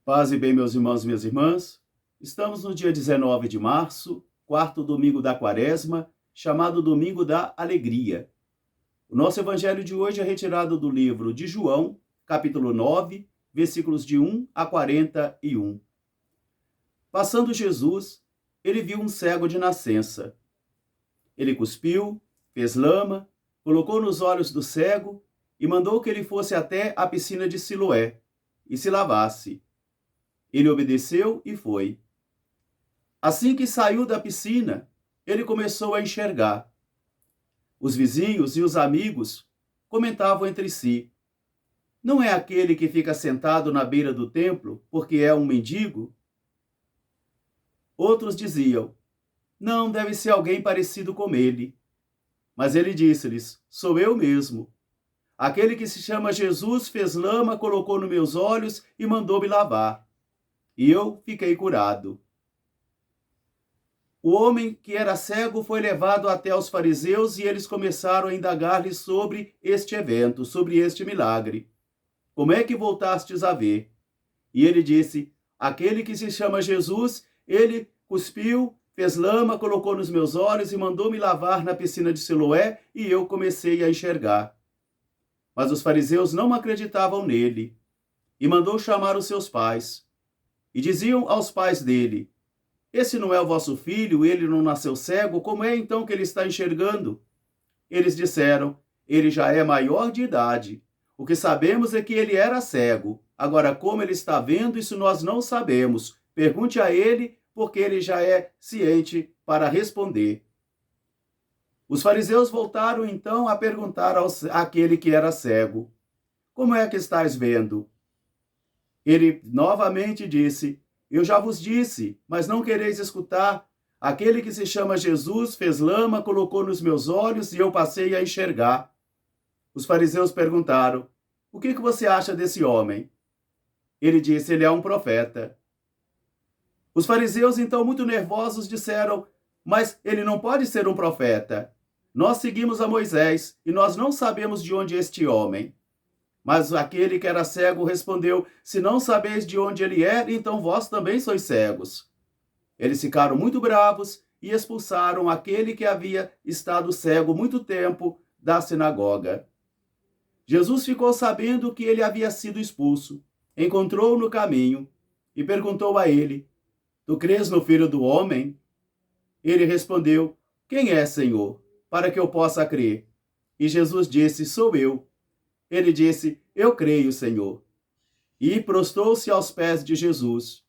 Paz e bem, meus irmãos e minhas irmãs. Estamos no dia 19 de março, quarto domingo da Quaresma, chamado Domingo da Alegria. O nosso evangelho de hoje é retirado do livro de João, capítulo 9, versículos de 1 a 41. Passando Jesus, ele viu um cego de nascença. Ele cuspiu, fez lama, colocou nos olhos do cego e mandou que ele fosse até a piscina de Siloé e se lavasse. Ele obedeceu e foi. Assim que saiu da piscina, ele começou a enxergar. Os vizinhos e os amigos comentavam entre si: não é aquele que fica sentado na beira do templo porque é um mendigo? Outros diziam: não, deve ser alguém parecido com ele. Mas ele disse-lhes: sou eu mesmo. Aquele que se chama Jesus fez lama, colocou nos meus olhos e mandou-me lavar. E eu fiquei curado. O homem que era cego foi levado até os fariseus e eles começaram a indagar-lhe sobre este evento, sobre este milagre. Como é que voltastes a ver? E ele disse: aquele que se chama Jesus, ele cuspiu, fez lama, colocou nos meus olhos e mandou-me lavar na piscina de Siloé, e eu comecei a enxergar. Mas os fariseus não acreditavam nele, e mandou chamar os seus pais. E diziam aos pais dele: esse não é o vosso filho, ele não nasceu cego, como é então que ele está enxergando? Eles disseram: ele já é maior de idade. O que sabemos é que ele era cego. Agora, como ele está vendo, isso nós não sabemos. Pergunte a ele, porque ele já é ciente para responder. Os fariseus voltaram então a perguntar àquele que era cego: como é que estás vendo? Ele novamente disse: eu já vos disse, mas não quereis escutar. Aquele que se chama Jesus fez lama, colocou nos meus olhos e eu passei a enxergar. Os fariseus perguntaram: o que você acha desse homem? Ele disse: ele é um profeta. Os fariseus, então, muito nervosos, disseram: mas ele não pode ser um profeta. Nós seguimos a Moisés e nós não sabemos de onde é este homem. Mas aquele que era cego respondeu: se não sabeis de onde ele é, então vós também sois cegos. Eles ficaram muito bravos e expulsaram aquele que havia estado cego muito tempo da sinagoga. Jesus ficou sabendo que ele havia sido expulso, encontrou-o no caminho e perguntou a ele: tu crês no Filho do Homem? Ele respondeu: quem é, Senhor, para que eu possa crer? E Jesus disse: sou eu. Ele disse: eu creio, Senhor. E prostrou-se aos pés de Jesus.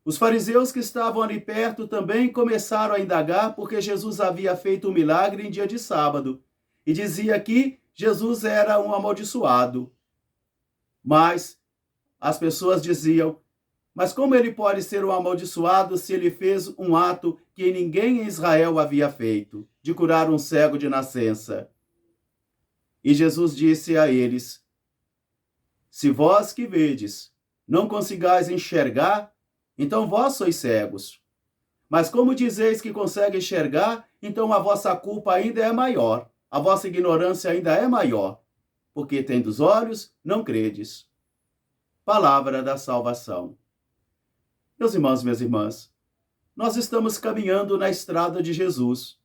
Os fariseus que estavam ali perto também começaram a indagar porque Jesus havia feito um milagre em dia de sábado e dizia que Jesus era um amaldiçoado. Mas as pessoas diziam: mas como ele pode ser um amaldiçoado se ele fez um ato que ninguém em Israel havia feito, de curar um cego de nascença? E Jesus disse a eles: se vós que vedes não consigais enxergar, então vós sois cegos. Mas como dizeis que consegue enxergar, então a vossa culpa ainda é maior, a vossa ignorância ainda é maior, porque tendes olhos, não credes. Palavra da salvação. Meus irmãos e minhas irmãs, nós estamos caminhando na estrada de Jesus,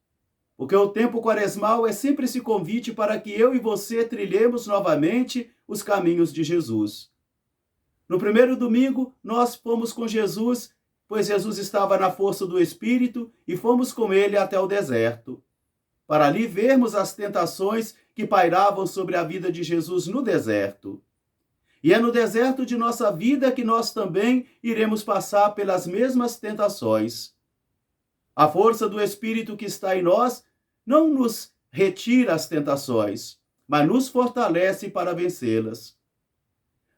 porque o tempo quaresmal é sempre esse convite para que eu e você trilhemos novamente os caminhos de Jesus. No primeiro domingo, nós fomos com Jesus, pois Jesus estava na força do Espírito, e fomos com ele até o deserto, para ali vermos as tentações que pairavam sobre a vida de Jesus no deserto. E é no deserto de nossa vida que nós também iremos passar pelas mesmas tentações. A força do Espírito que está em nós não nos retira as tentações, mas nos fortalece para vencê-las.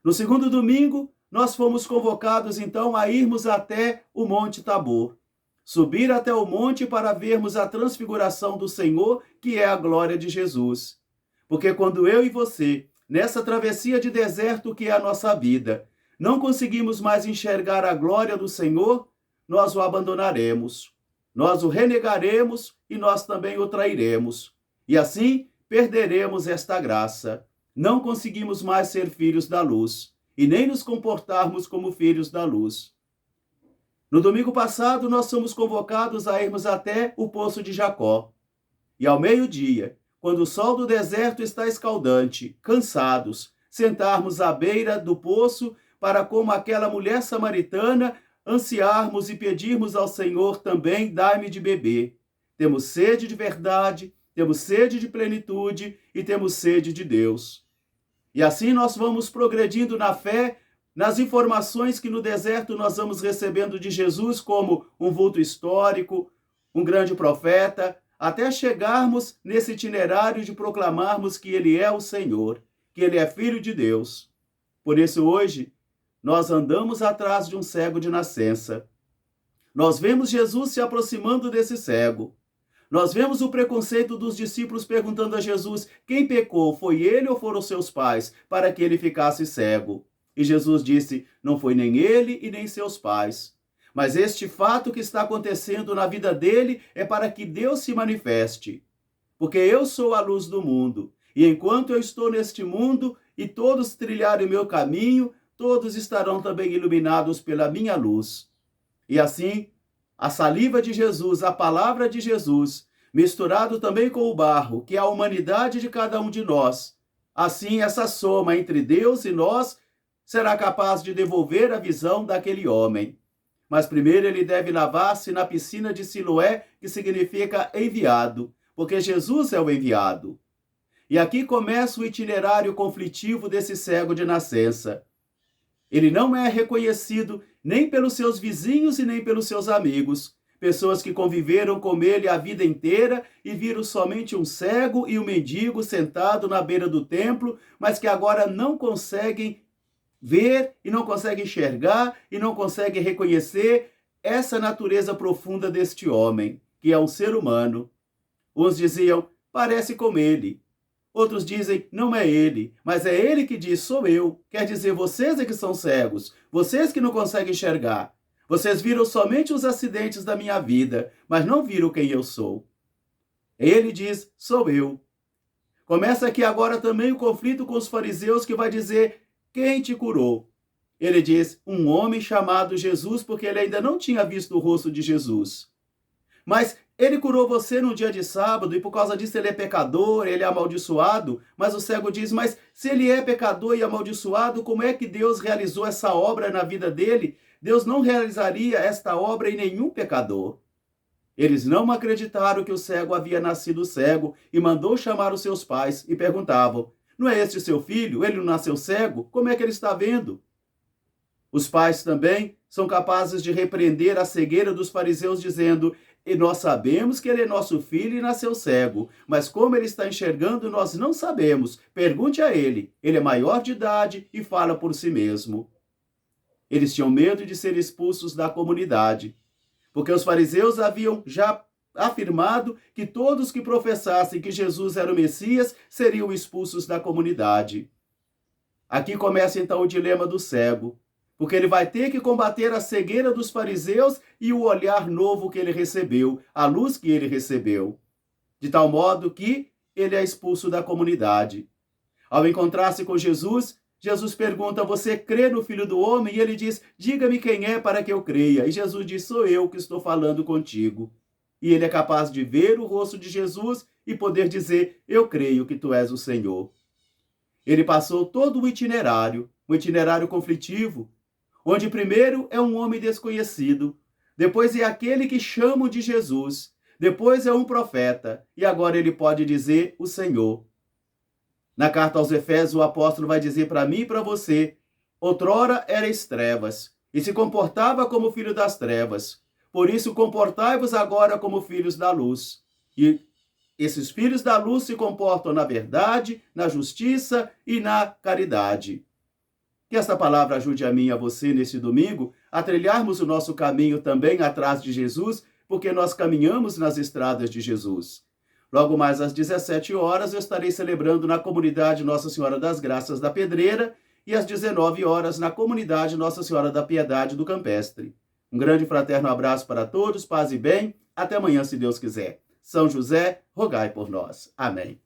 No segundo domingo, nós fomos convocados então a irmos até o Monte Tabor, subir até o monte para vermos a transfiguração do Senhor, que é a glória de Jesus. Porque quando eu e você, nessa travessia de deserto que é a nossa vida, não conseguimos mais enxergar a glória do Senhor, nós o abandonaremos. Nós o renegaremos e nós também o trairemos. E assim perderemos esta graça. Não conseguimos mais ser filhos da luz. e nem nos comportarmos como filhos da luz. No domingo passado, nós somos convocados a irmos até o poço de Jacó. E ao meio-dia, quando o sol do deserto está escaldante, cansados, sentarmos à beira do poço para, como aquela mulher samaritana, ansiarmos e pedirmos ao Senhor também, dai-me de beber. Temos sede de verdade, temos sede de plenitude e temos sede de Deus. E assim nós vamos progredindo na fé, nas informações que no deserto nós vamos recebendo de Jesus como um vulto histórico, um grande profeta, até chegarmos nesse itinerário de proclamarmos que Ele é o Senhor, que Ele é Filho de Deus. Por isso hoje, nós andamos atrás de um cego de nascença. Nós vemos Jesus se aproximando desse cego. Nós vemos o preconceito dos discípulos perguntando a Jesus: quem pecou, foi ele ou foram seus pais, para que ele ficasse cego? E Jesus disse: não foi nem ele e nem seus pais. Mas este fato que está acontecendo na vida dele é para que Deus se manifeste. Porque eu sou a luz do mundo, e enquanto eu estou neste mundo e todos trilharem o meu caminho, todos estarão também iluminados pela minha luz. E assim, a saliva de Jesus, a palavra de Jesus, misturado também com o barro, que é a humanidade de cada um de nós, assim essa soma entre Deus e nós será capaz de devolver a visão daquele homem. Mas primeiro ele deve lavar-se na piscina de Siloé, que significa enviado, porque Jesus é o enviado. E aqui começa o itinerário conflitivo desse cego de nascença. Ele não é reconhecido nem pelos seus vizinhos e nem pelos seus amigos, pessoas que conviveram com ele a vida inteira e viram somente um cego e um mendigo sentado na beira do templo, mas que agora não conseguem ver e não consegue enxergar e não consegue reconhecer essa natureza profunda deste homem, que é um ser humano. Uns diziam: parece com ele. Outros dizem: não é ele, mas é ele que diz: sou eu. Quer dizer, vocês é que são cegos, vocês que não conseguem enxergar. Vocês viram somente os acidentes da minha vida, mas não viram quem eu sou. Ele diz: sou eu. Começa aqui agora também o conflito com os fariseus, que vai dizer: quem te curou? Ele diz: um homem chamado Jesus, porque ele ainda não tinha visto o rosto de Jesus. Mas ele curou você num dia de sábado e por causa disso ele é pecador, ele é amaldiçoado. Mas o cego diz: mas se ele é pecador e amaldiçoado, como é que Deus realizou essa obra na vida dele? Deus não realizaria esta obra em nenhum pecador. Eles não acreditaram que o cego havia nascido cego e mandou chamar os seus pais e perguntavam: não é este seu filho? Ele não nasceu cego? Como é que ele está vendo? Os pais também são capazes de repreender a cegueira dos fariseus, dizendo: e nós sabemos que ele é nosso filho e nasceu cego, mas como ele está enxergando, nós não sabemos. Pergunte a ele. Ele é maior de idade e fala por si mesmo. Eles tinham medo de ser expulsos da comunidade, porque os fariseus haviam já afirmado que todos que professassem que Jesus era o Messias seriam expulsos da comunidade. Aqui começa então o dilema do cego, porque ele vai ter que combater a cegueira dos fariseus e o olhar novo que ele recebeu, a luz que ele recebeu, de tal modo que ele é expulso da comunidade. Ao encontrar-se com Jesus, Jesus pergunta: você crê no Filho do Homem? E ele diz: diga-me quem é para que eu creia. E Jesus diz: sou eu que estou falando contigo. E ele é capaz de ver o rosto de Jesus e poder dizer: eu creio que tu és o Senhor. Ele passou todo o itinerário, um itinerário conflitivo, onde primeiro é um homem desconhecido, depois é aquele que chamam de Jesus, depois é um profeta, e agora ele pode dizer o Senhor. Na carta aos Efésios, o apóstolo vai dizer para mim e para você: outrora erais trevas, e se comportava como filho das trevas. Por isso, comportai-vos agora como filhos da luz. E esses filhos da luz se comportam na verdade, na justiça e na caridade. Que esta palavra ajude a mim e a você nesse domingo a trilharmos o nosso caminho também atrás de Jesus, porque nós caminhamos nas estradas de Jesus. Logo mais às 17 horas eu estarei celebrando na comunidade Nossa Senhora das Graças da Pedreira e às 19 horas na comunidade Nossa Senhora da Piedade do Campestre. Um grande e fraterno abraço para todos, paz e bem. Até amanhã, se Deus quiser. São José, rogai por nós. Amém.